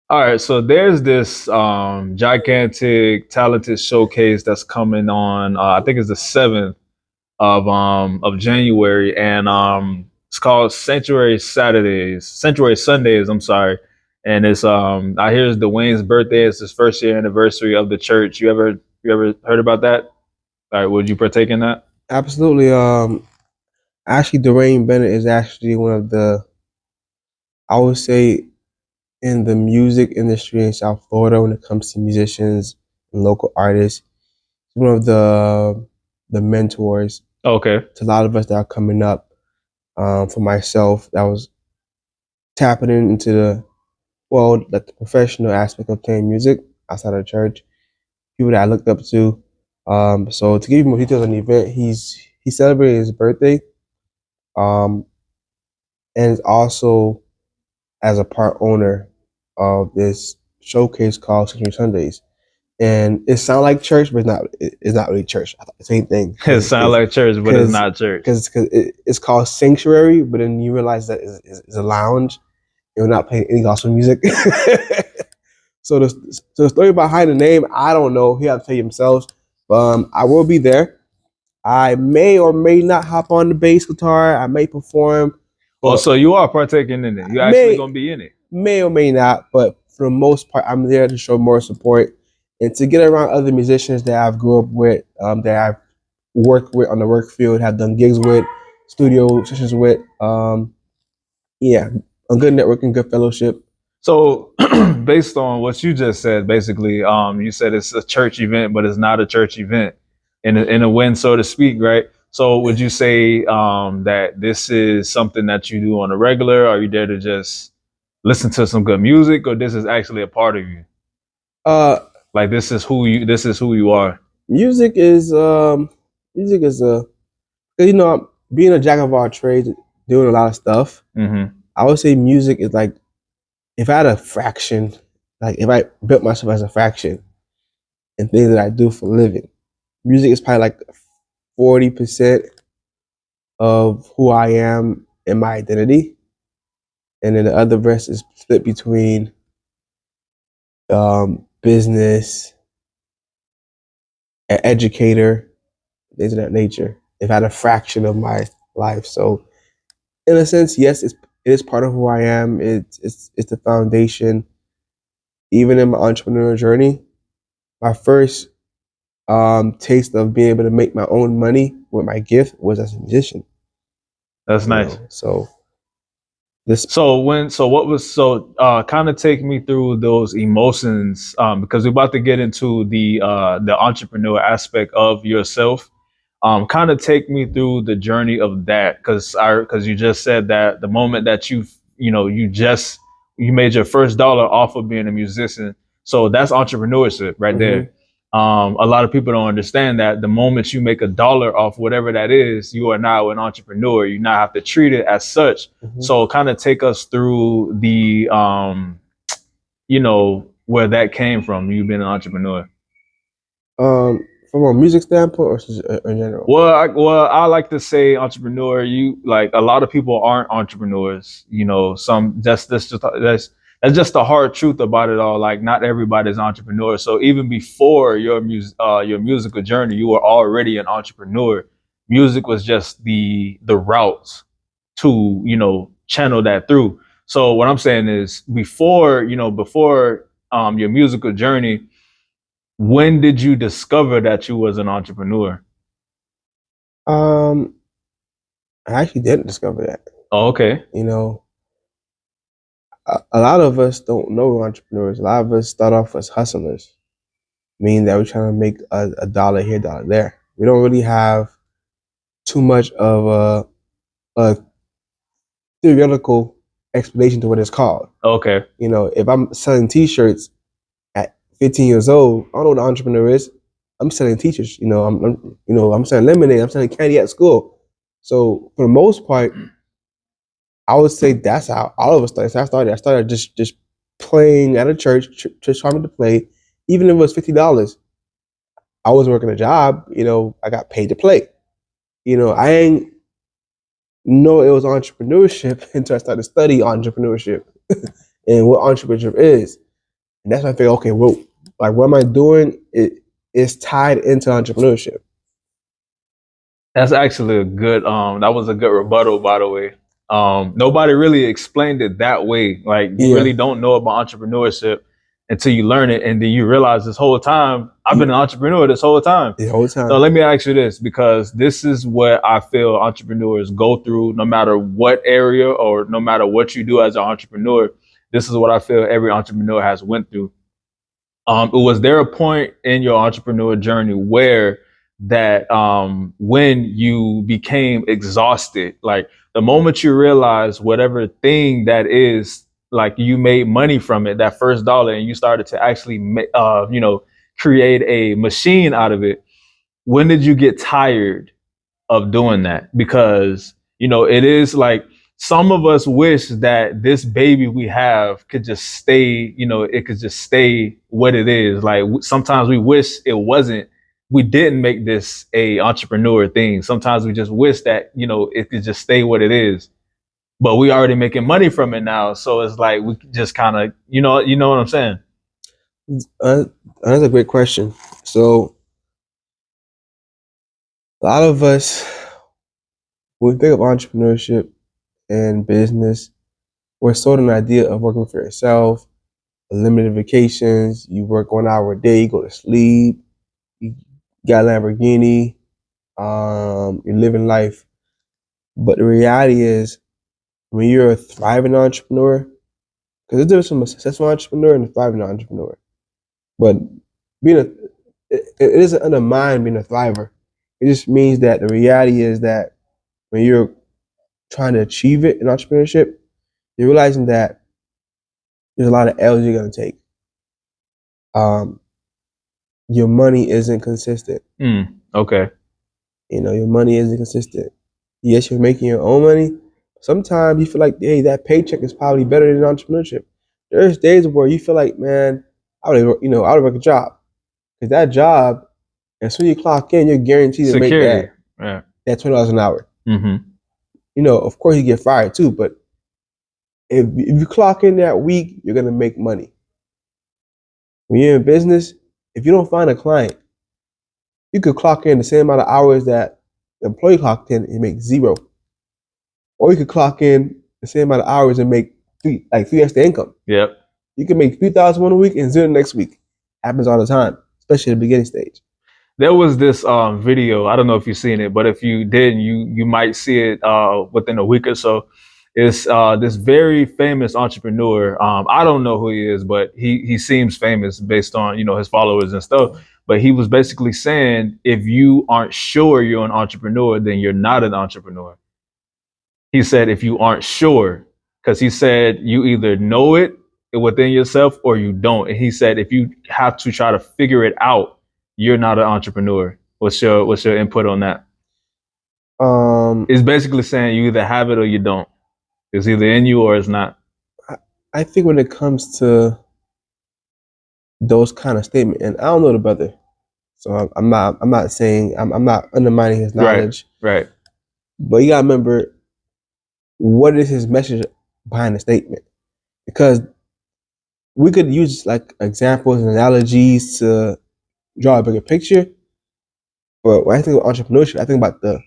All right, so there's this gigantic talented showcase that's coming on. I think it's the 7th of January, and it's called Sanctuary Sundays. I'm sorry, and it's I hear it's Dwayne's birthday. It's his first year anniversary of the church. You ever heard about that? All right, would you partake in that? Absolutely. Actually, Dwayne Bennett is actually one of the, I would say, in the music industry in South Florida when it comes to musicians and local artists. He's one of the mentors Okay. to a lot of us that are coming up. For myself, that was tapping into the world, like the professional aspect of playing music outside of church. People that I looked up to. So to give you more details on the event, he celebrated his birthday, um, and is also as a part owner of this showcase called Sanctuary Sundays. And it sounds like church, but it's not really church. I thought the same thing It sounds like church, but it's not church. because it's called Sanctuary, but then you realize that it's a lounge and we're not playing any gospel music. So the story behind the name, I don't know. He have to tell you himself. I will be there. I may or may not hop on the bass guitar. I may perform, Oh, but so you are partaking in it. You're actually may gonna be in it. may or may not. But for the most part, I'm there to show more support and to get around other musicians that I've grew up with, that I've worked with on the work field, have done gigs with, studio sessions with. Yeah, a good networking, good fellowship. So, based on what you just said, basically, you said it's a church event, but it's not a church event in a win, so to speak, right? So, would you say that this is something that you do on a regular? Are you there to just listen to some good music, or this is actually a part of you? Uh, Like this is who you are. music is music is a, I'm being a jack of all trades, doing a lot of stuff. Hmm. I would say music is like, if I had a fraction, like if I built myself as a fraction and things that I do for a living, music is probably like 40% of who I am and my identity, and then the other rest is split between business, an educator, things of that nature. If I had a fraction of my life, so in a sense, yes, it is part of who I am. It's the foundation. Even in my entrepreneurial journey, my first taste of being able to make my own money with my gift was as a musician. That's nice. So this. So kind of take me through those emotions because we're about to get into the entrepreneur aspect of yourself. Kind of take me through the journey of that because you just said that the moment that you made your first dollar off of being a musician, so that's entrepreneurship right there. Mhm. A lot of people don't understand that the moment you make a dollar off whatever that is, you are now an entrepreneur. You now have to treat it as such. Mhm. So kind of take us through where that came from. You being an entrepreneur. From a music standpoint, or just in general. Well, I like to say entrepreneur. You like a lot of people aren't entrepreneurs. Some that's just the hard truth about it all. Like not everybody's an entrepreneur. So even before your musical journey, you were already an entrepreneur. Music was just the route to channel that through. So what I'm saying is before your musical journey, when did you discover that you was an entrepreneur? Um, I actually didn't discover that. Oh, okay. You know, a lot of us don't know we're entrepreneurs. A lot of us start off as hustlers, meaning that we're trying to make a dollar here, dollar there. We don't really have too much of a theoretical explanation to what it's called. Okay. If I'm selling T-shirts at 15 years old, I don't know what an entrepreneur is. I'm selling T-shirts. I'm selling lemonade. I'm selling candy at school. So for the most part, I would say that's how all of us started. So I started just playing at a church, just trying to play, even if it was $50. I was working a job. I got paid to play. I ain't know it was entrepreneurship until I started studying entrepreneurship and what entrepreneurship is. And that's when I figure, okay, well, like what am I doing? It is tied into entrepreneurship. That's actually a good that was a good rebuttal, by the way. Nobody really explained it that way. Like you Yeah, really don't know about entrepreneurship until you learn it, and then you realize this whole time I've been an entrepreneur this whole time. the whole So time. let me ask you this, because this is what I feel entrepreneurs go through, no matter what area or no matter what you do as an entrepreneur. This is what I feel every entrepreneur has went through. Was there a point in your entrepreneur journey where that when you became exhausted, like the moment you realized whatever thing that is, like you made money from it, that first dollar, and you started to actually create a machine out of it, when did you get tired of doing that? Because it is like some of us wish that this baby we have could just stay, it could just stay what it is. Like sometimes we wish it wasn't, we didn't make this a entrepreneur thing. Sometimes we just wish that it could just stay what it is, but we already making money from it now, so it's like we just kind of, you know what I'm saying. Uh, that's a great question. So a lot of us, when we think of entrepreneurship and business, we're sold an idea of working for yourself, limited vacations, you work 1 hour a day, you go to sleep, you got a Lamborghini, you're living life. But the reality is, when you're a thriving entrepreneur, because there's a difference from a successful entrepreneur and a thriving entrepreneur. But being it doesn't undermine being a thriver. It just means that the reality is that when you're trying to achieve it in entrepreneurship, you're realizing that there's a lot of L's you're gonna take. Um, your money isn't consistent. Okay. Your money isn't consistent. Yes, you're making your own money. Sometimes you feel like, hey, that paycheck is probably better than entrepreneurship. There's days where you feel like, man, I would work a job because that job, as soon as you clock in, you're guaranteed to make Security. that Yeah. that $20 an hour. Mm-hmm. Of course you get fired too, but if you clock in that week, you're gonna make money. When you're in business, if you don't find a client, you could clock in the same amount of hours that the employee clocked in and make zero. Or you could clock in the same amount of hours and make three extra income. Yep. You can make 3,000 one week and zero next week. Happens all the time, especially at the beginning stage. There was this video. I don't know if you've seen it, but if you didn't, you might see it within a week or so. It's this very famous entrepreneur. I don't know who he is, but he seems famous based on his followers and stuff. But he was basically saying, if you aren't sure you're an entrepreneur, then you're not an entrepreneur. He said, if you aren't sure, because he said you either know it within yourself or you don't. And he said, if you have to try to figure it out, you're not an entrepreneur. What's your input on that? Um, It's basically saying you either have it or you don't. It's either in you or it's not. I, I think when it comes to those kind of statements, and I don't know the brother, so I'm not saying I'm not undermining his Right, knowledge, right. but you gotta remember what is his message behind the statement, because we could use like examples and analogies to draw a bigger picture. But when I think of entrepreneurship, I think about the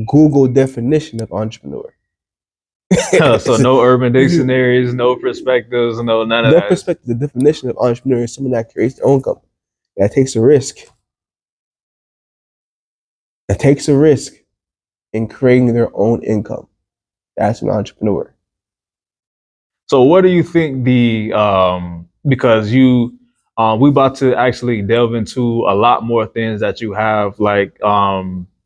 Google definition of entrepreneur. So no urban dictionaries, no perspectives, no none of Their that. perspective, the definition of entrepreneur is someone that creates their own company, that takes a risk in creating their own income. That's an entrepreneur. So what do you think the because you we about to actually delve into a lot more things that you have, like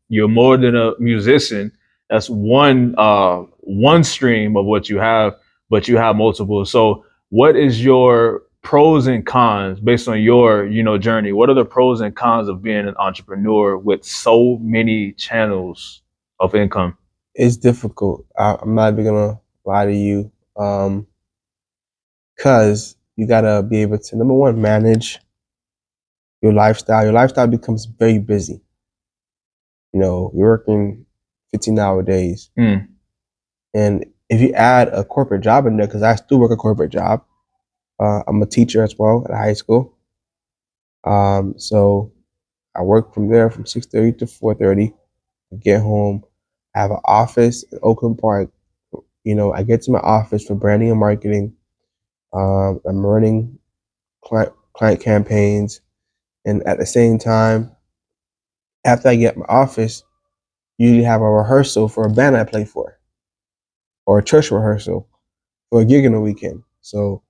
you're more than a musician. That's one stream of what you have, but you have multiple. So what is your pros and cons based on your journey? What are the pros and cons of being an entrepreneur with so many channels of income? It's difficult. I'm not even gonna lie to you, because you gotta be able to, number one, manage your lifestyle. Your lifestyle becomes very busy. You're working 15-hour days. Mm. And if you add a corporate job in there, because I still work a corporate job, I'm a teacher as well at a high school. So I work from there from 6:30 to 4:30. I get home. I have an office in Oakland Park. I get to my office for branding and marketing. I'm running client campaigns, and at the same time, after I get my office, usually have a rehearsal for a band I play for, or a church rehearsal for a gig in the weekend. So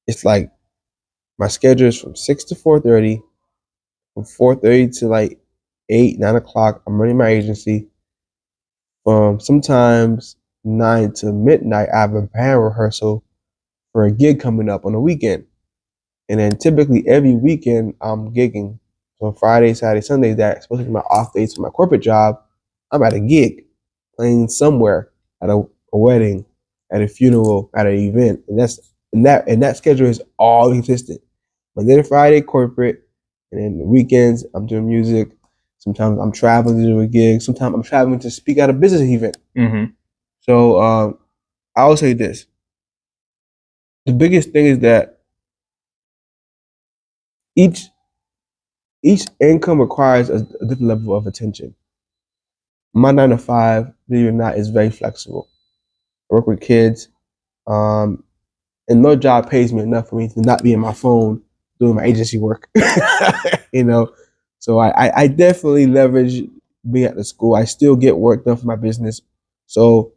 it's like my schedule is from 6 to 4:30, from 4:30 to like 8, 9 o'clock. I'm running my agency. From sometimes 9 to midnight, I have a band rehearsal for a gig coming up on the weekend. And then typically every weekend I'm gigging. So Friday, Saturday, Sunday, that's supposed to be my off days for my corporate job. I'm at a gig, playing somewhere at a wedding, at a funeral, at an event, and that schedule is all consistent. Monday to Friday corporate, and then the weekends I'm doing music. Sometimes I'm traveling to do a gig. Sometimes I'm traveling to speak at a business event. Mm-hmm. So I will say this: the biggest thing is that each each income requires a different level of attention. My 9 to 5, believe it or not, is very flexible. I work with kids, um, and no job pays me enough for me to not be in my phone doing my agency work. you know, so I definitely leverage being at the school. I still get work done for my business. So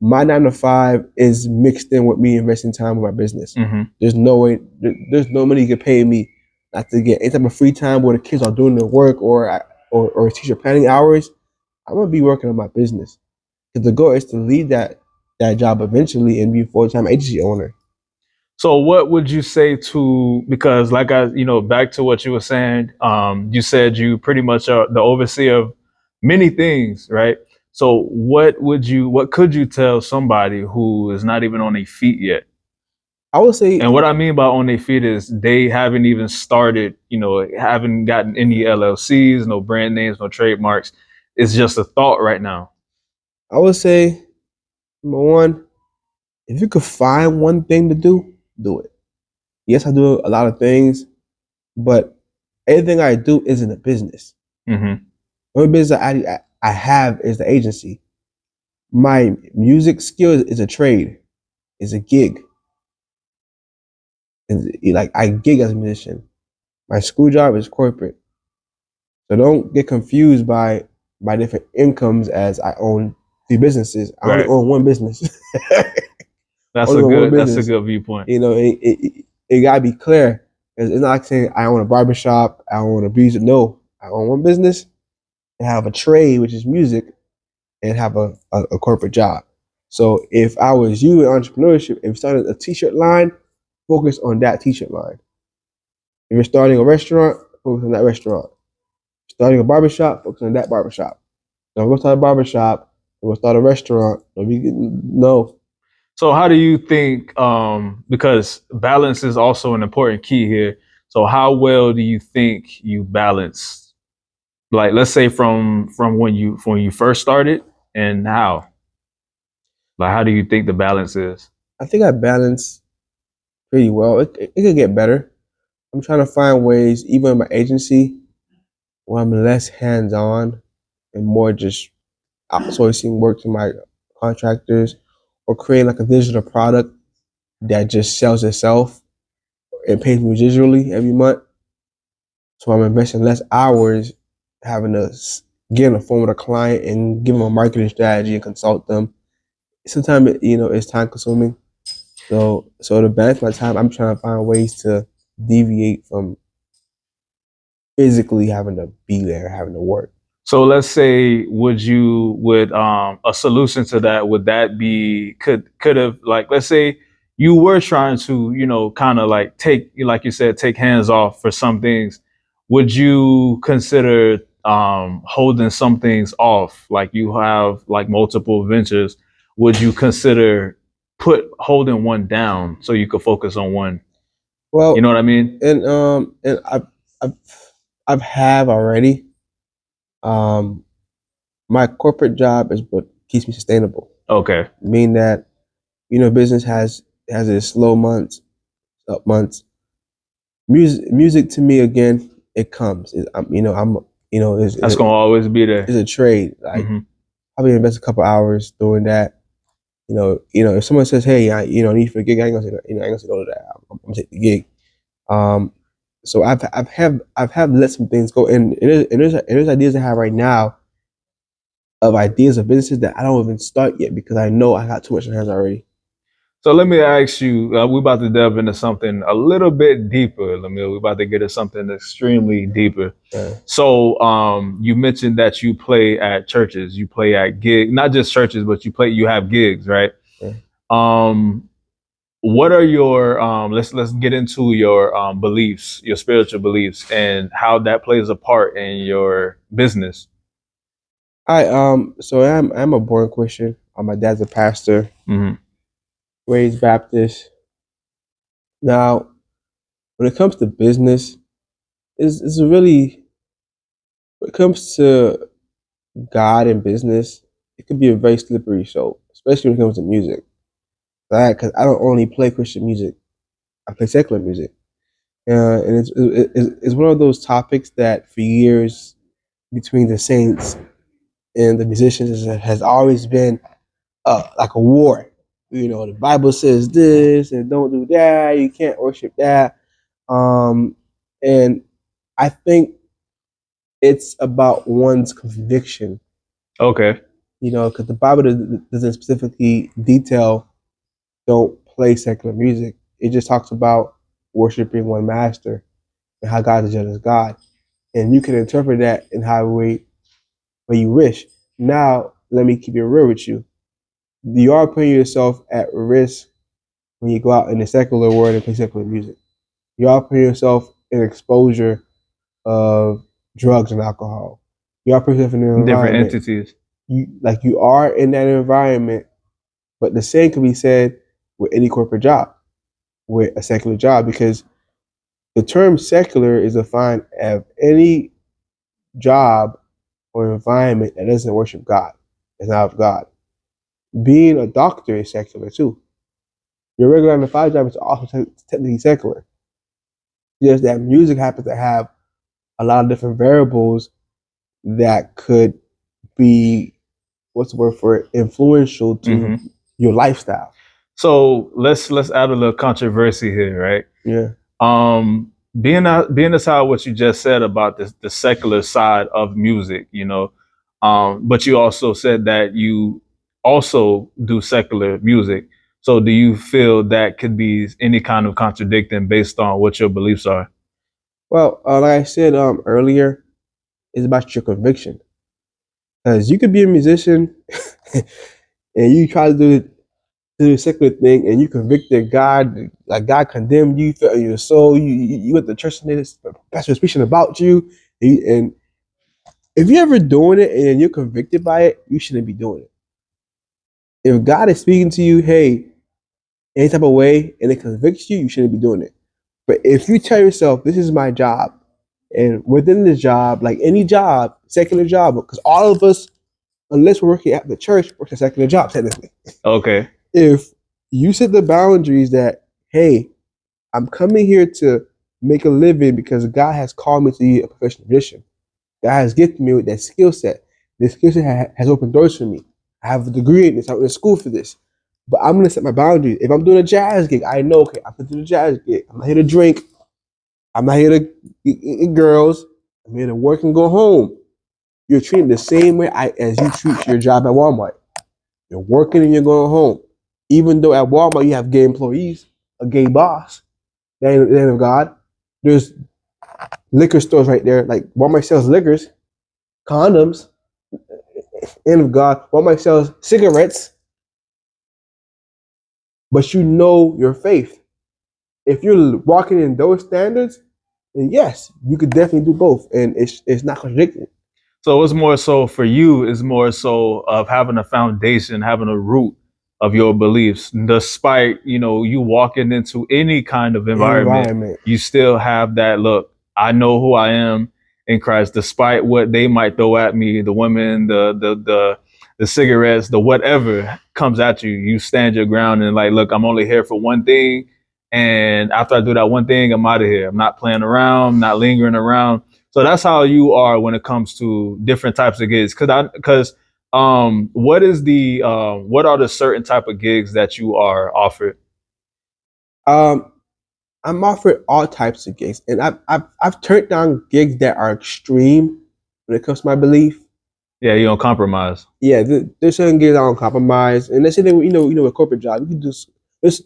my 9 to 5 is mixed in with me investing time with my business. Mm-hmm. There's no way, there's no money you can pay me not to get any type of free time where the kids are doing their work or teacher planning hours. I'm gonna be working on my business because the goal is to leave that job eventually and be a full time agency owner. So what would you say to, because like back to what you were saying, you said you pretty much are the overseer of many things, right? So what could you tell somebody who is not even on their feet yet? I would say And what I mean by on their feet is they haven't even started, haven't gotten any LLCs, no brand names, no trademarks. It's just a thought right now. I would say number one, if you could find one thing to do it. Yes, I do a lot of things, but everything I do isn't a business. Mm-hmm. The only business I have is the agency. My music skill is a trade, is a gig. Like I gig as a musician. My school job is corporate. So don't get confused by my different incomes as I own 3 businesses. I only Right. own one business. That's Only a own one good that's a business. good viewpoint. It gotta be clear. It's not like saying I own a barbershop, I own a music. No, I own one business and have a trade, which is music, and have a corporate job. So if I was you in entrepreneurship, if you started a t-shirt line, focus on that t-shirt line. If you're starting a restaurant, focus on that restaurant. Starting a barbershop, focus on that barbershop. Don't go start a barbershop, don't go start a restaurant. No. So how do you think, because balance is also an important key here. So how well do you think you balance, like let's say from when you first started and now? Like how do you think the balance is? I think I balance pretty well. It could get better. I'm trying to find ways, even in my agency, where I'm less hands on and more just outsourcing work to my contractors or creating like a digital product that just sells itself and pays me residually every month. So I'm investing less hours having to get on the phone with a client and give them a marketing strategy and consult them. Sometimes it's time consuming. So to balance my time, I'm trying to find ways to deviate from physically having to be there, having to work. So let's say, would a solution to that, would that be, could have, like, let's say you were trying to, kind of like take, like you said, take hands off for some things. Would you consider holding some things off? Like you have like multiple ventures. Would you consider put holding one down so you could focus on one? You know Well, what I mean? and I've I've have already. Um, my corporate job is what keeps me sustainable. Okay. Meaning that business has its slow months, up months. Music to me again, it comes. I'm That's gonna always be there. it's a trade. Like Hmm. probably invest a couple hours doing that. If someone says, "Hey, need for a gig," I ain't gonna say, I ain't gonna say no to that. I'm gonna take the gig. Um, so I've let some things go, and there's ideas I have right now of ideas of businesses that I don't even start yet because I know I got too much in my hands already. So let me ask you, we're about to delve into something a little bit deeper, Lemiel. We're about to get into something extremely deeper. So you mentioned that you play at churches, you play at gigs, not just churches, but you have gigs, right? Yeah. Um, what are your let's get into your beliefs, your spiritual beliefs, and how that plays a part in your business. So I'm a born Christian. My dad's a pastor, Mm-hmm. raised Baptist. Now, when it comes to business, it's really when it comes to God and business, it could be a very slippery slope, especially when it comes to music. Right? Because I don't only play Christian music; I play secular music, and it's one of those topics that for years between the saints and the musicians has always been like a war. The Bible says this and don't do that. You can't worship that. Um, and I think it's about one's conviction. Okay. Because the Bible doesn't specifically detail don't play secular music. It just talks about worshiping one master and how God is just as God, and you can interpret that in how way you wish. Now, let me keep it real with you. You are putting yourself at risk when you go out in the secular world and play secular music. You are putting yourself in exposure of drugs and alcohol. You are putting yourself in an Different environment. entities. You are in that environment, but the same can be said with any corporate job, with a secular job, because the term secular is defined as any job or environment that doesn't worship God. It's not of God. Being a doctor is secular too. Your regular 9 to 5 job is also technically secular. Just that music happens to have a lot of different variables that could be what's the word for it, influential to your lifestyle. So let's add a little controversy here, right? Yeah. Being aside what you just said about the secular side of music, but you also said that you also do secular music. So do you feel that could be any kind of contradicting based on what your beliefs are? Well, like I said earlier, it's about your conviction. Because you could be a musician and you try to do the secular thing and you convicted God, like God condemned you, felt in your soul. You went to church and this pastor was preaching about you, and if you're ever doing it and you're convicted by it, you shouldn't be doing it. If God is speaking to you, hey, any type of way, and it convicts you, you shouldn't be doing it. But if you tell yourself, this is my job, and within this job, like any job, secular job, because all of us, unless we're working at the church, work a secular job, technically. Okay. If you set the boundaries that, hey, I'm coming here to make a living because God has called me to be a professional musician. God has gifted me with that skill set. This skill set has opened doors for me. I have a degree in this. I went to school for this. But I'm gonna set my boundaries. If I'm doing a jazz gig, I know, okay, I'm gonna do a jazz gig. I'm not here to drink. I'm not here to eat girls. I'm here to work and go home. You're treated the same way as you treat your job at Walmart. You're working and you're going home. Even though at Walmart you have gay employees, a gay boss, that ain't of God. There's liquor stores right there. Like Walmart sells liquors, condoms, end of God. Walmart sells cigarettes, but you know your faith. If you're walking in those standards, then yes, you could definitely do both, and it's not contradicting. So it's more so for you, it's more so of having a foundation, having a root of your beliefs. Despite, you walking into any kind of environment, you still have that look. I know who I am in Christ, despite what they might throw at me, the women, the cigarettes, the whatever comes at you, you stand your ground and like, look, I'm only here for one thing, And after I do that one thing, I'm out of here. I'm not playing around, not lingering around. So that's how you are when it comes to different types of gigs. What is the what are the certain type of gigs that you are offered? Um, I'm offered all types of gigs, and I've turned down gigs that are extreme when it comes to my belief. Yeah, you don't compromise. Yeah, there's certain gigs I don't compromise, and that's the thing. A corporate job, you can do there's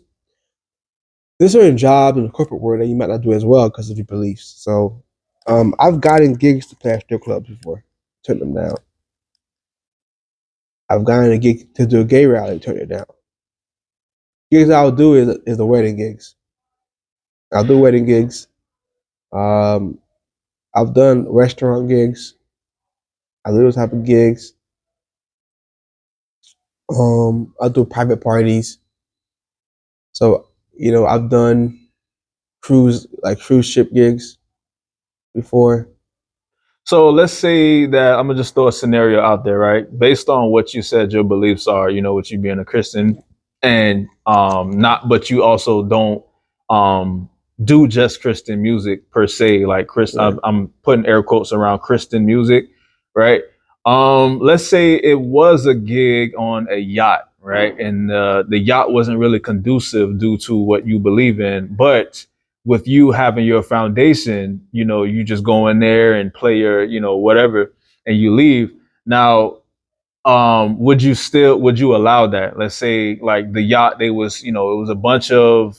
there's certain jobs in the corporate world that you might not do as well because of your beliefs. So, I've gotten gigs to play at strip clubs before, turned them down. I've gotten a gig to do a gay rally, turned it down. Gigs I'll do is the wedding gigs. I'll do wedding gigs. Um, I've done restaurant gigs. I do those type of gigs. I do private parties. So I've done cruise ship gigs before. So let's say that I'm gonna just throw a scenario out there, right? Based on what you said your beliefs are, with you being a Christian and not but you also don't um do just Christian music per se, like Chris Right. I'm putting air quotes around Christian music, right? Let's say it was a gig on a yacht, right? And the yacht wasn't really conducive due to what you believe in, but with you having your foundation, you just go in there and play your, whatever, and you leave. Now, would you allow that? Let's say like the yacht, they was, it was a bunch of,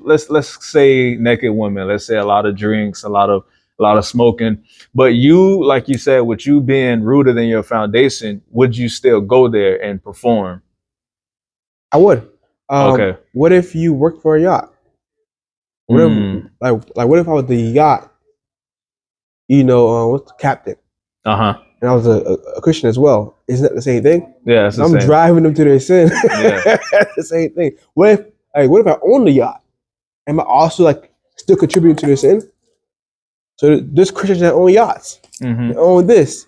let's say naked women, let's say a lot of drinks, a lot of smoking. But you, like you said, with you being rooted in your foundation, would you still go there and perform? I would. Okay. What if you worked for a yacht? What if Mm. what if I was the yacht? What's the captain? Uh-huh. And I was a Christian as well. Isn't that the same thing? Yeah, it's If the I'm same. driving them to their sin, Yeah. that's the same thing. What if I own the yacht? Am I also still contributing to their sin? So there's Christians that own yachts. They Hmm. own this.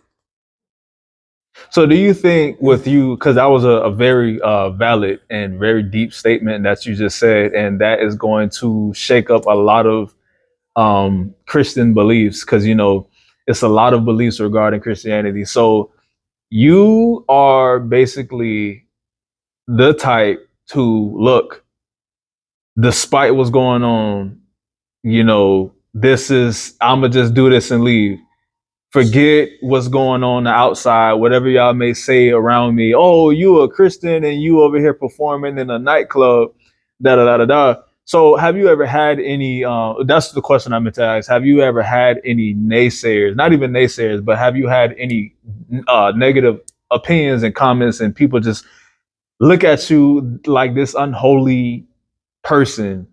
So, do you think with you, because that was a very valid and very deep statement that you just said, and that is going to shake up a lot of Christian beliefs, because it's a lot of beliefs regarding Christianity. So, you are basically the type to look, despite what's going on. This is I'm gonna just do this and leave. Forget what's going on the outside, whatever y'all may say around me. Oh, you a Christian and you over here performing in a nightclub, da da da da da. So, have you ever had any? That's the question I meant to ask. Have you ever had any naysayers? Not even naysayers, but have you had any negative opinions and comments, and people just look at you like this unholy person?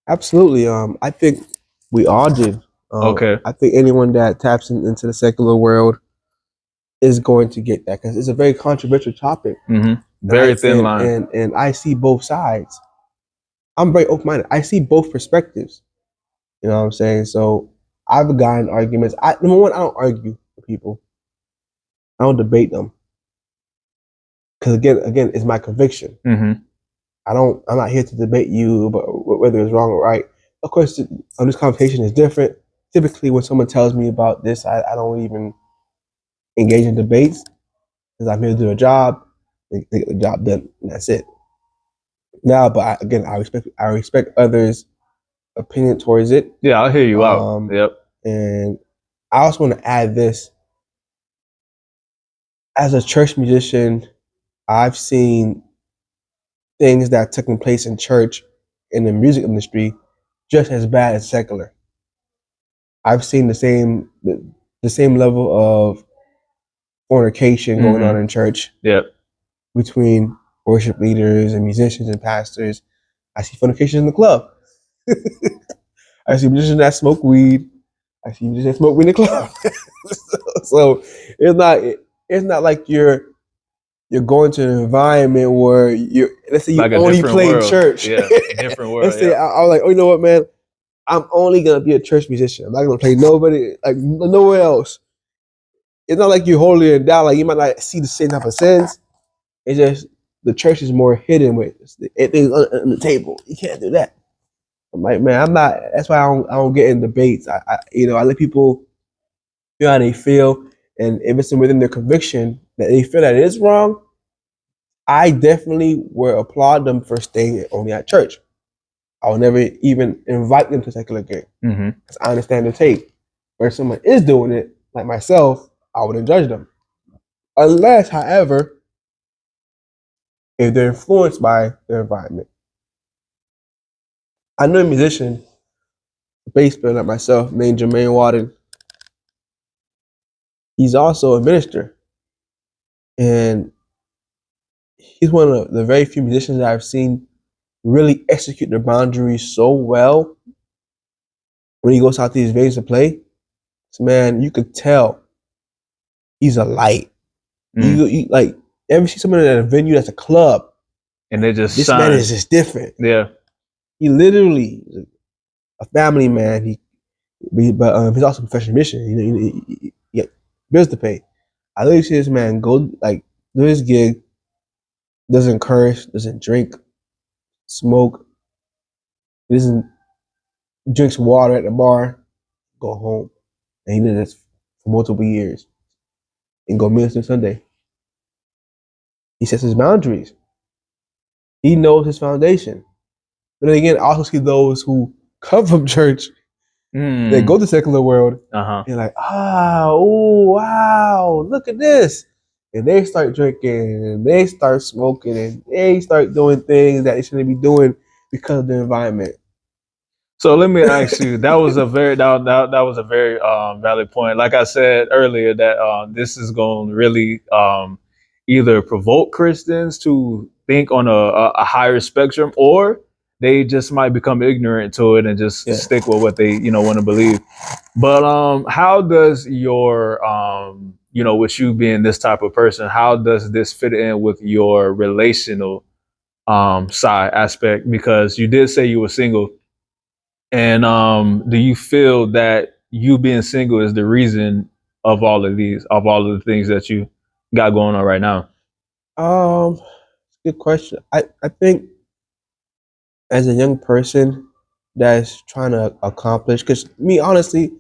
Absolutely. I think we all did. Okay. I think anyone that taps into the secular world is going to get that because it's a very controversial topic, Hmm. and I Very thin line. I see both sides. I'm very open minded. I see both perspectives. You know what I'm saying? So I've gotten arguments. Number one, I don't argue with people. I don't debate them because again, it's my conviction. Hmm. I'm not here to debate you, but whether it's wrong or right. Of course, this conversation is different. Typically, when someone tells me about this, I don't even engage in debates because I'm here to do a job, they get the job done, and that's it. Now, but I respect others' opinion towards it. Yeah, I'll hear you out. Um, Yep. and I also want to add this: as a church musician, I've seen things that took place in church in the music industry just as bad as secular. I've seen the same level of fornication going on Hmm. in church Yep. between worship leaders and musicians and pastors. I see fornication in the club. I see musicians that smoke weed. I see musicians that smoke weed in the club. So it's not like you're going to an environment where let's say you Like a only different play in world. church. Yeah. Different Let's world. say Yep. I was like, oh, you know what, man? I'm only gonna be a church musician. I'm not gonna play nobody like nowhere else. It's not like you're holier than thou. Like you might not see the same type of sins. It's just the church is more hidden with things on the table. You can't do that. I'm like, man, I'm not. That's why I don't get in debates. I let people feel how they feel, and if it's within their conviction that they feel that it is wrong, I definitely will applaud them for staying only at church. I will never even invite them to secular game because I understand the take. Where someone is doing it, like myself, I wouldn't judge them. Unless, however, if they're influenced by their environment. I know a musician, a bass player like myself, named Jermaine Walden. He's also a minister. And he's one of the very few musicians that I've seen really execute their boundaries so well when he goes out to these venues to play. So, man, you could tell he's a light. You like ever see someone at a venue that's a club, and they just this shine. man is just different. Yeah, he literally a family man. But he's also a professional musician. He got bills to pay. I literally see this man go like do his gig, doesn't curse, doesn't drink, smoke, doesn't drinks water at the bar, go home, and he did this for multiple years, and go minister Sunday. He sets his boundaries. He knows his foundation. But then again, I also see those who come from church, they go to the secular world, they're like, oh, wow, look at this. And they start drinking, and they start smoking, and they start doing things that they shouldn't be doing because of the environment. So let me ask you. That was a very valid point. Like I said earlier, that this is going to really either provoke Christians to think on a higher spectrum, or they just might become ignorant to it and just stick with what they want to believe. But how does your with you being this type of person, how does this fit in with your relational side aspect? Because you did say you were single. And do you feel that you being single is the reason of all of the things that you got going on right now? Good question. I think as a young person that's trying to accomplish, because me honestly,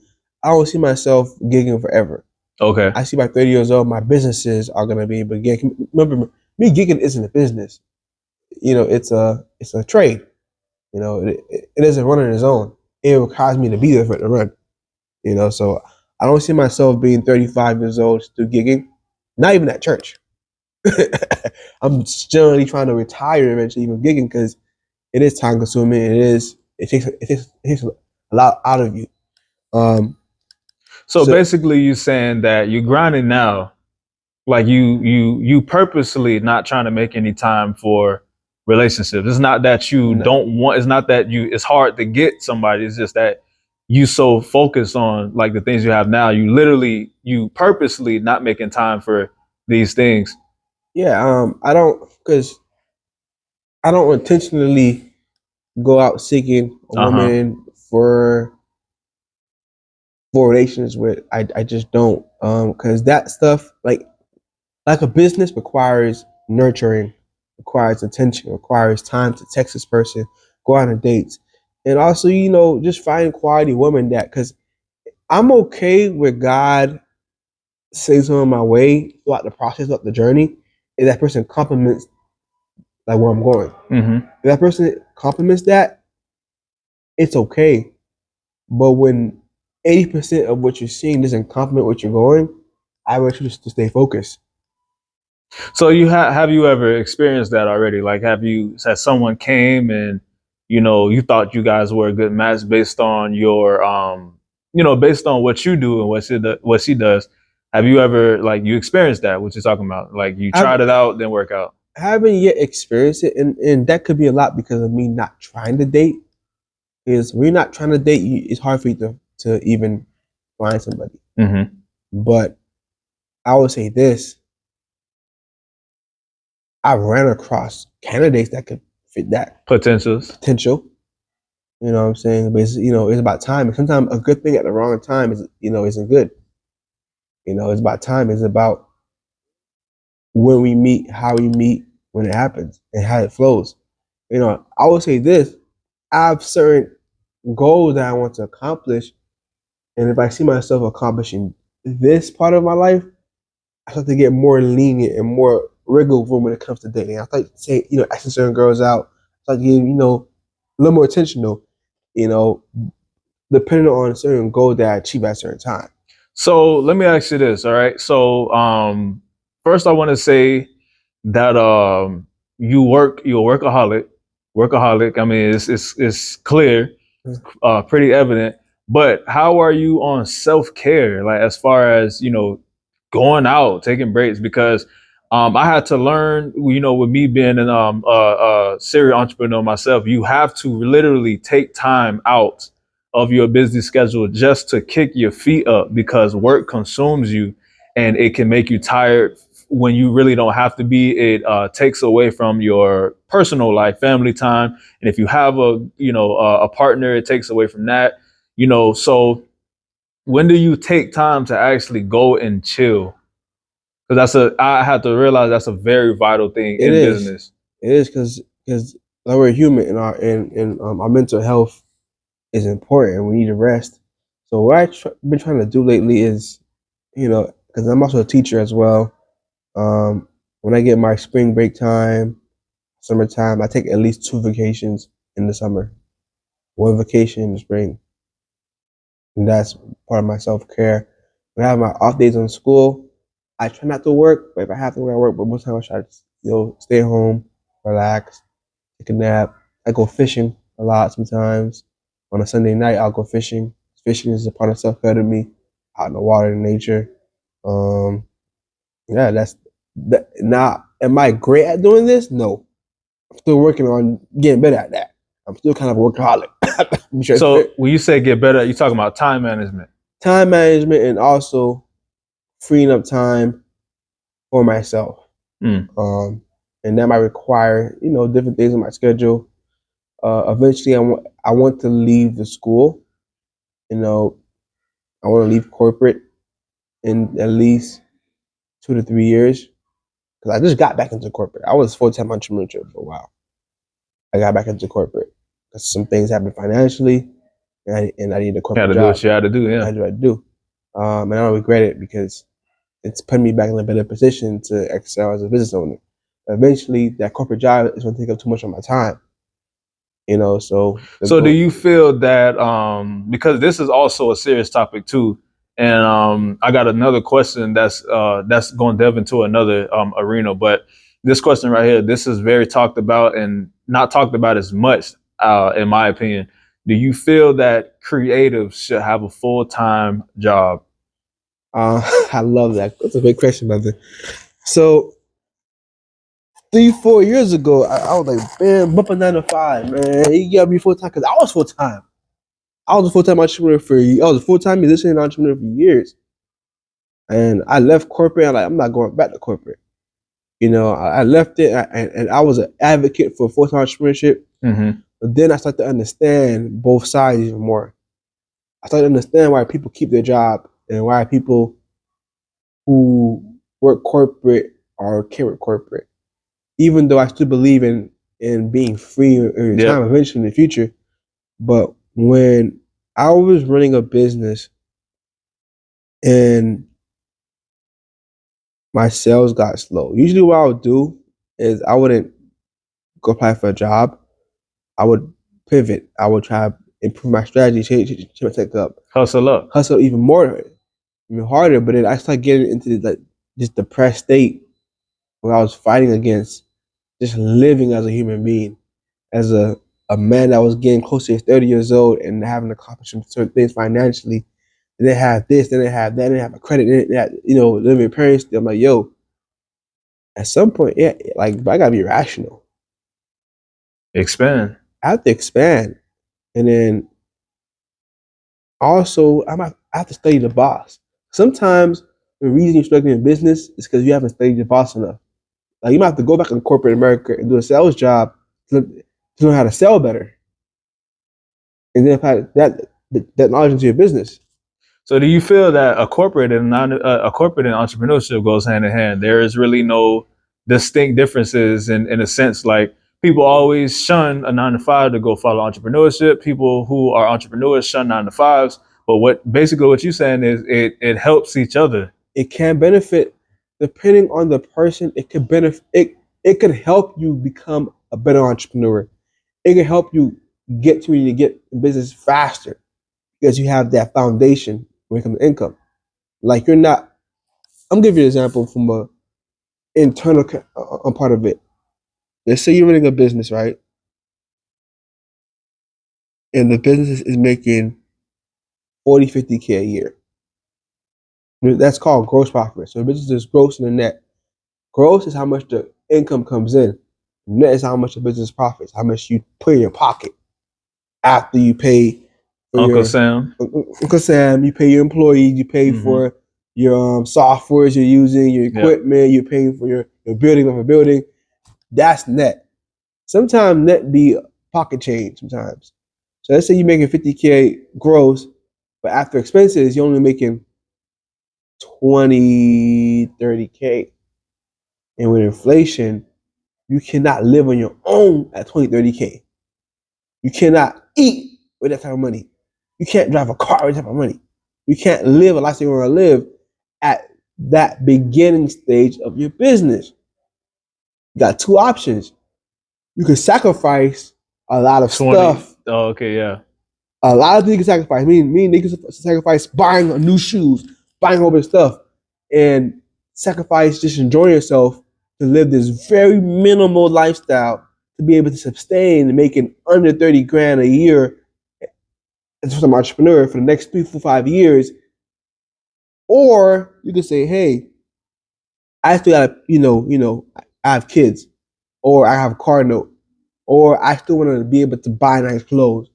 I don't see myself gigging forever. Okay. I see by 30 years old, my businesses are gonna be able to gig. Remember, me gigging isn't a business. It's a trade. It doesn't run on its own. It requires me to be there for it to run. So I don't see myself being 35 years old still gigging, not even at church. I'm generally trying to retire eventually, even gigging, because it is time consuming. It takes a lot out of you. So basically, you saying that you're grinding now, like you purposely not trying to make any time for relationships. It's not that you don't want. It's not that it's hard to get somebody. It's just that you so focused on like the things you have now. You purposely not making time for these things. Yeah. I don't intentionally go out seeking a woman for relations with. I just don't, because that stuff like a business requires nurturing, requires attention, requires time to text this person, go on dates, and also just find quality women that, because I'm okay with God sending someone my way throughout the process of the journey if that person complements like where I'm going. If that person complements that, it's okay. But when 80% of what you're seeing doesn't complement what you're going, I want you to stay focused. So have you ever experienced that already? Like, has someone came and you thought you guys were a good match based on your based on what you do and what she does? Have you ever like you experienced that? What you're talking about? Like you tried it out, didn't work out. I haven't yet experienced it, and that could be a lot because of me not trying to date. Because when you're not trying to date, it's hard for you to even find somebody. But I would say this: I ran across candidates that could fit that potential. You know what I'm saying? But it's about time. And sometimes a good thing at the wrong time isn't good. It's about time. It's about when we meet, how we meet, when it happens and how it flows. I would say this: I have certain goals that I want to accomplish, and if I see myself accomplishing this part of my life, I start to get more lenient and more wiggle room when it comes to dating. I start saying, asking certain girls out. I start getting, a little more intentional. You know, depending on a certain goal that I achieve at a certain time. So let me ask you this, all right? So first I want to say that you're a workaholic. Workaholic. I mean, it's clear, pretty evident. But how are you on self care? Like as far as going out, taking breaks, because I had to learn, with me being a serial entrepreneur myself, you have to literally take time out of your busy schedule just to kick your feet up because work consumes you and it can make you tired when you really don't have to be. It takes away from your personal life, family time, and if you have a partner, it takes away from that. So when do you take time to actually go and chill? Because I had to realize that's a very vital thing It in is. business. It is because we're human and our mental health is important and we need to rest. So what I've been trying to do lately is, because I'm also a teacher as well. When I get my spring break time, summertime, I take at least 2 vacations in the summer, 1 vacation in the spring, and that's part of my self care. When I have my off days on school, I try not to work, but if I have to work, I work. But most times I try to, stay home, relax, take a nap. I go fishing a lot sometimes. On a Sunday night, I'll go fishing. Fishing is a part of self care to me, out in the water, in nature. Um, yeah, that's that. Now, am I great at doing this? No, I'm still working on getting better at that. I'm still kind of a workaholic. So when you say get better, you're talking about time management. Time management and also freeing up time for myself. Mm. And that might require, different things in my schedule. Eventually, I want to leave the school. You know, I want to leave corporate in at least 2 to 3 years because I just got back into corporate. I was full-time entrepreneurship for a while. I got back into corporate because some things happened financially, and I need a You had corporate to do what job. you had to do. I Yeah. had to do. And I don't regret it because it's putting me back in a better position to excel as a business owner. Eventually, that corporate job is going to take up too much of my time. So the So do goal. you feel that because this is also a serious topic too, and I got another question that's going to delve into another arena, but this question right here, this is very talked about and not talked about as much, in my opinion. Do you feel that creatives should have a full-time job? I love that. That's a great question, brother. So 3, 4 years ago, I was like, man, bumping 9 to 5, man. You got me full time because I was full time. I was a full time entrepreneur I was a full time musician and entrepreneur for years, and I left corporate. I'm not going back to corporate. I left it, and I was an advocate for full time entrepreneurship. Mm-hmm. But then I started to understand both sides even more. I started to understand why people keep their job and why people who work corporate or can't work corporate. Even though I still believe in being free in your time Yep. eventually in the future. But when I was running a business and my sales got slow, usually what I would do is I wouldn't go apply for a job. I would pivot. I would try to improve my strategy, change my tech up, Hustle up. hustle even more, even harder. But then I started getting into this depressed state where I was fighting against just living as a human being, as a man that was getting close to his 30 years old and having to accomplish certain things financially. And they have this, then they have that, and they have a credit, and they have, living with parents. I'm like, yo, at some point, yeah, like I gotta be rational. Expand. I have to expand, and then also I have to study the boss. Sometimes the reason you're struggling in business is because you haven't studied your boss enough. Like you might have to go back in corporate America and do a sales job to learn how to sell better, and then apply that knowledge into your business. So do you feel that a corporate and entrepreneurship goes hand in hand? There is really no distinct differences in a sense. Like people always shun a 9 to 5 to go follow entrepreneurship. People who are entrepreneurs shun 9 to 5s. But what you're saying is it helps each other. It can benefit depending on the person. It could benefit. It could help you become a better entrepreneur. It can help you get to where you get in business faster because you have that foundation when it comes to income. Like you're not. I'm giving you an example from a internal part of it. Let's say you're running a business, right? And the business is making 40, 50K a year. That's called gross profit. So the business is gross and the net. Gross is how much the income comes in. Net is how much the business profits, how much you put in your pocket after you pay for Uncle Sam. Uncle Sam, you pay your employees, you pay for your softwares you're using, your equipment, you're paying for your building of a building. That's net. Sometimes net be pocket change sometimes. So let's say you're making 50K gross, but after expenses, you're only making 20, 30K. And with inflation, you cannot live on your own at 20, 30K. You cannot eat with that type of money. You can't drive a car with that type of money. You can't live a lifestyle you want to live at that beginning stage of your business. You got two options. You can sacrifice a lot of 20. Stuff. Oh, okay, yeah. A lot of things you can sacrifice. Me, they can sacrifice buying new shoes, buying all this stuff, and sacrifice just enjoying yourself to live this very minimal lifestyle to be able to sustain making under 30 grand a year as an entrepreneur for the next 3, 4, 5 years. Or you could say, hey, I still gotta, I have kids, or I have a car note, or I still want to be able to buy nice clothes,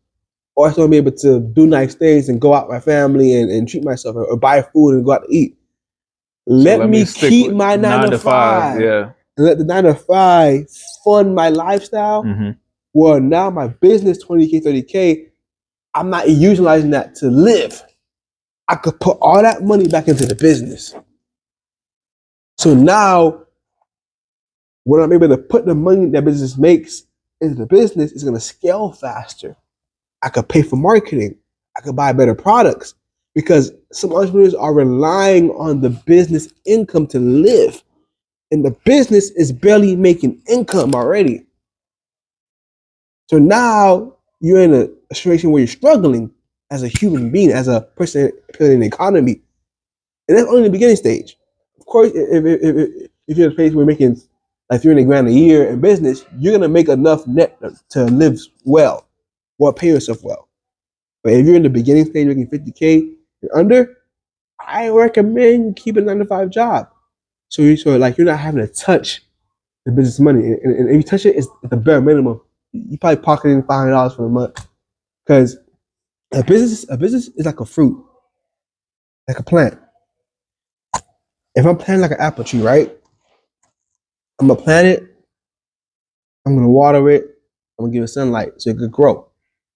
or I still want to be able to do nice things and go out with my family and treat myself, or buy food and go out to eat. Let me keep my 9 to 5. Yeah. And let the 9 to 5 fund my lifestyle. Well, now my business, 20K, 30K, I'm not utilizing that to live. I could put all that money back into the business. So now, when I'm able to put the money that business makes into the business, it's going to scale faster. I could pay for marketing. I could buy better products because some entrepreneurs are relying on the business income to live. And the business is barely making income already. So now you're in a situation where you're struggling as a human being, as a person in the economy. And that's only the beginning stage. Of course, if you're in a place where you're making like 300 grand a year in business, you're going to make enough net to live well, or pay yourself well. But if you're in the beginning stage making 50K and under, I recommend keeping a 9 to 5 job. So you're not having to touch the business money. And if you touch it, it's the bare minimum. You probably pocketing $500 for a month. Because a business is like a fruit, like a plant. If I'm planting like an apple tree, right? I'm gonna plant it, I'm gonna water it, I'm gonna give it sunlight so it could grow.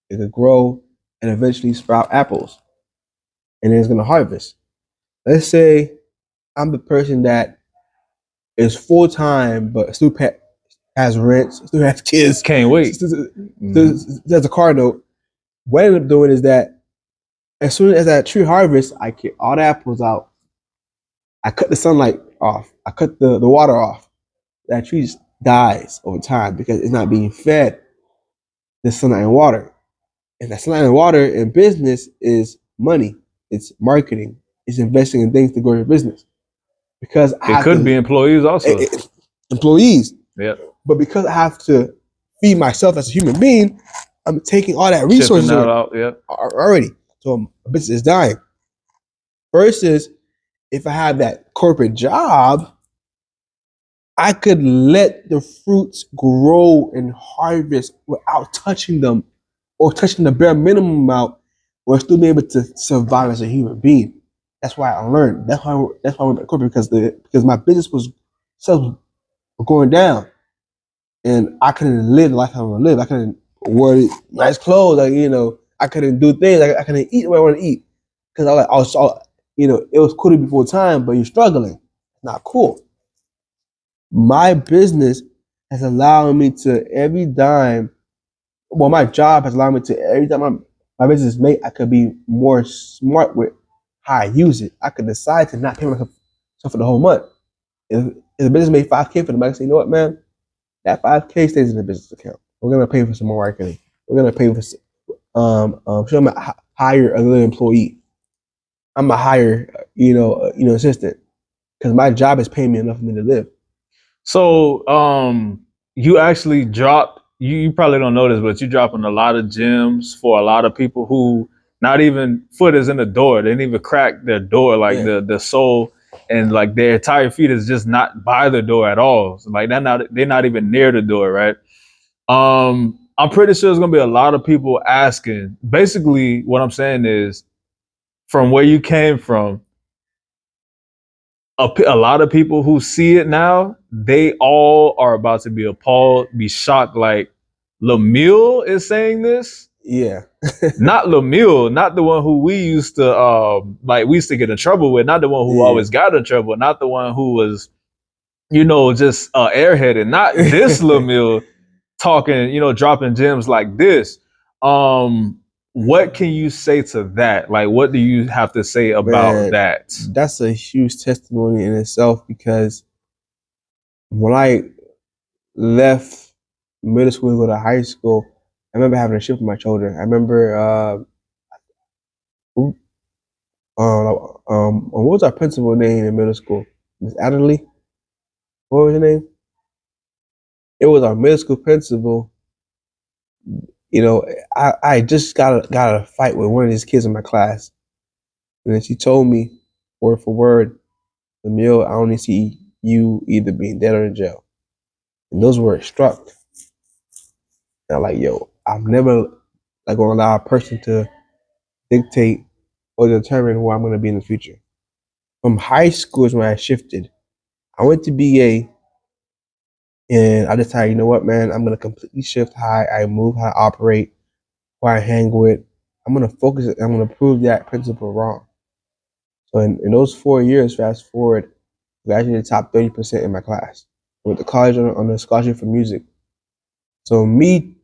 It could grow and eventually sprout apples. And then it's gonna harvest. Let's say I'm the person that is full-time but still has rent, still has kids. Can't wait. There's a car note. What I end up doing is that as soon as that tree harvests, I get all the apples out. I cut the sunlight off. I cut the water off. That tree just dies over time because it's not being fed the sunlight and water. And that sunlight and water in business is money. It's marketing. It's investing in things to grow your business. Because it could be employees also. Employees. Yeah. But because I have to feed myself as a human being, I'm taking all that resources already. So my business is dying. Versus if I have that corporate job, I could let the fruits grow and harvest without touching them or touching the bare minimum amount or still be able to survive as a human being. That's why I learned. That's why I went to corporate because my business sales were going down. And I couldn't live the life I want to live. I couldn't wear nice clothes. I couldn't do things. I couldn't eat what I want to eat because it was cool to be full time, but you're struggling. Not cool. my business has allowed me to every dime. Well, my job has allowed me to every time my business is made, I could be more smart with how I use it. I could decide to not pay myself for the whole month. If the business made 5K for the month, I say, you know what, man, that 5K stays in the business account. We're gonna pay for some more marketing. We're gonna pay for show them hire another employee. I'm a hire, assistant because my job is paying me enough for me to live. So, you actually dropped. You probably don't know this, but you dropping a lot of gems for a lot of people who not even foot is in the door. They didn't even crack their door, like Yeah, the soul, and like their entire feet is just not by the door at all. So like they're not even near the door, right? I'm pretty sure there's gonna be a lot of people asking. Basically, what I'm saying is, from where you came from, a lot of people who see it now, they all are about to be appalled, be shocked. Like, Lemiel is saying this. yeah, Not Lemiel, not the one who we used to like we used to get in trouble with, not the one who yeah. always got in trouble, not the one who was, just airheaded, not this Lemiel talking, dropping gems like this. Um, what can you say to that? Like, what do you have to say about Man, that? that's a huge testimony in itself because when I left middle school to go to high school, I remember having a chip on my shoulder. I remember what was our principal name in middle school? Miss Adderley? What was her name? It was our middle school principal. You know, I just got a fight with one of these kids in my class. And then she told me, word for word, Lemiel, I only see you either being dead or in jail. And those words struck. And I'm like, yo, I'm never like gonna allow a person to dictate or determine who I'm gonna be in the future. From high school is when I shifted. I went to BA and I decided, you know what, man, I'm gonna completely shift how I move, how I operate, who I hang with. I'm gonna focus it, I'm gonna prove that principle wrong. So in those 4 years, fast forward, I graduated top 30% in my class. I went to college on a scholarship for music. So me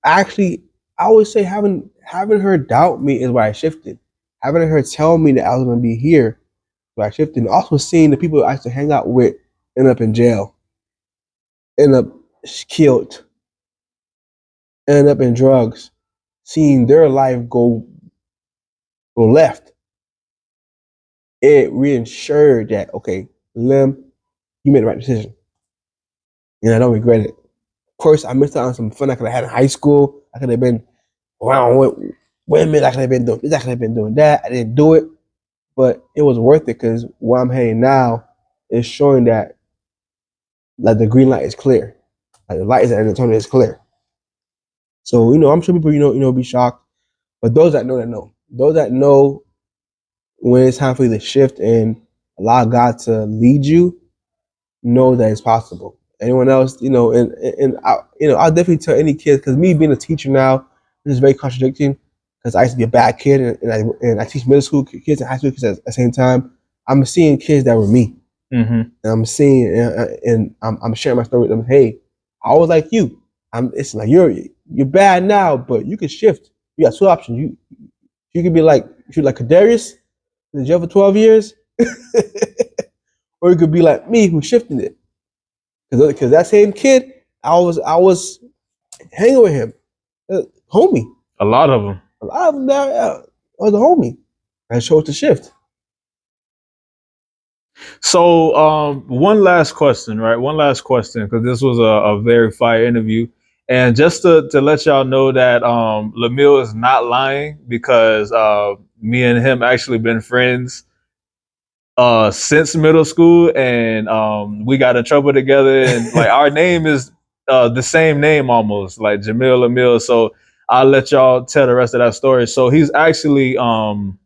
actually, I would say having her doubt me is why I shifted. Having her tell me that I was gonna be here, why I shifted. And also seeing the people I used to hang out with end up in jail, end up killed, end up in drugs, seeing their life go left. It reinsured that okay, Lem, you made the right decision, and I don't regret it. Of course, I missed out on some fun I could have had in high school. I could have been around with women. I could have been doing this. I could have been doing that. I didn't do it, but it was worth it because where I'm heading now is showing that like the green light is clear, like the light is at the tunnel is clear. So I'm sure people be shocked, but those that know, those that know when it's time for you to shift and allow God to lead you, know that it's possible. Anyone else, and I'll definitely tell any kid because me being a teacher now, this is very contradicting because I used to be a bad kid and I teach middle school kids and high school kids at the same time. I'm seeing kids that were me, Mm-hmm. and I'm seeing and I'm sharing my story with them. Hey, I was like you. It's like you're bad now, but you can shift. You got two options. You can be like Kadarius in the jail for 12 years, or you could be like me who's shifting it. Because that same kid, I was hanging with him, homie. A lot of them. A lot of them there was a homie. I chose to shift. So, one last question, right? One last question, because this was a very fire interview. And just to let y'all know that Lemiel is not lying because me and him actually been friends since middle school, and we got in trouble together, and like our name is the same name almost, like Jamil Lemiel. So I'll let y'all tell the rest of that story. So he's actually telling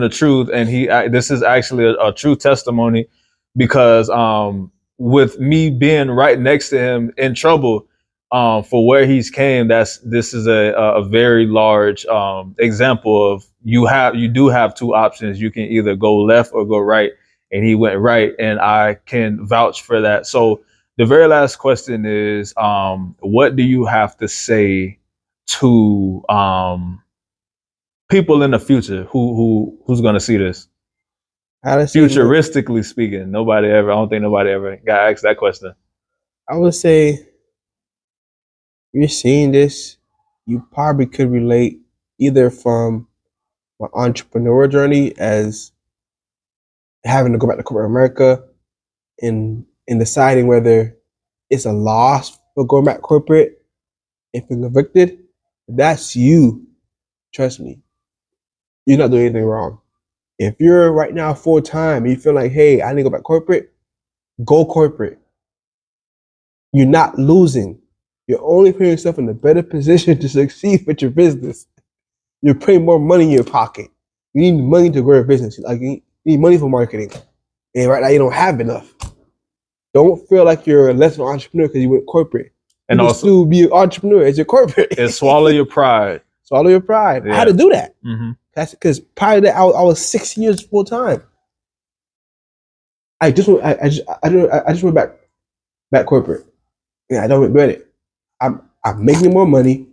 the truth, and this is actually a true testimony because with me being right next to him in trouble for where he's came, this is a very large example of you do have two options. You can either go left or go right, and he went right, and I can vouch for that. So the very last question is, what do you have to say to people in the future who's going to see this? How to say, Futuristically speaking, I don't think nobody ever got asked that question. I would say, you're seeing this, you probably could relate either from my entrepreneur journey as having to go back to corporate America in deciding whether it's a loss for going back corporate if you're convicted. That's you. Trust me. You're not doing anything wrong. If you're right now full time and you feel like, hey, I need to go back corporate, go corporate. You're not losing. You're only putting yourself in a better position to succeed with your business. You're putting more money in your pocket. You need money to grow your business. Like you need money for marketing. And right now you don't have enough. Don't feel like you're less of an entrepreneur because you went corporate. You And can also, still be an entrepreneur as your corporate. and swallow your pride. Swallow your pride. I had to do that. That's because prior to that, I was 6 years full time. I just went back corporate. Yeah, I don't regret it. I'm making more money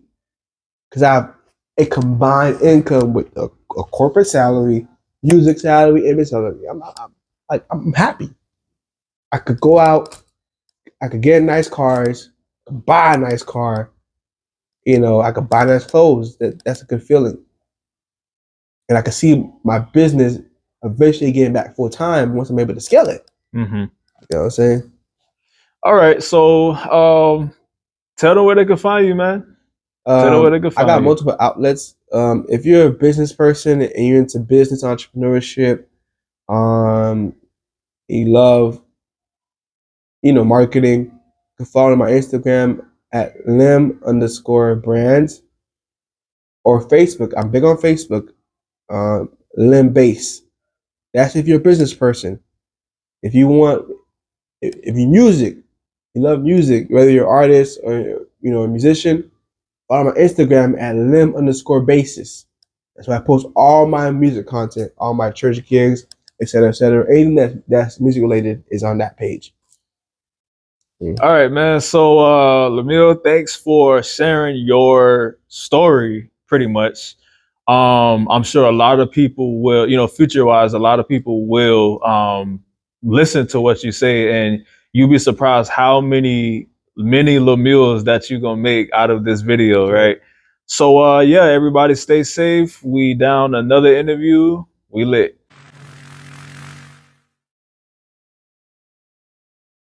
because I have a combined income with a corporate salary, music salary, image salary. I'm happy. I could go out. I could get nice cars, buy a nice car. I could buy nice clothes. That's a good feeling. And I could see my business eventually getting back full time once I'm able to scale it. Mm-hmm. You know what I'm saying? All right, so tell them where they can find you, man. Tell them where they can I find got you. multiple outlets. If you're a business person and you're into business entrepreneurship, you love, marketing, you can follow my Instagram at lem_brands or Facebook. I'm big on Facebook. Lem Base. That's if you're a business person. If you you love music, whether you're an artist or a musician, follow my Instagram at lem_basis. That's where I post all my music content, all my church gigs, etc., etc. Anything that's music related is on that page. All right, man. So, Lemiel, thanks for sharing your story. Pretty much, I'm sure a lot of people will, future wise, a lot of people will listen to what you say, and you'll be surprised how many Lemiels that you're gonna make out of this video, right? So, yeah, everybody, stay safe. We down another interview. We lit.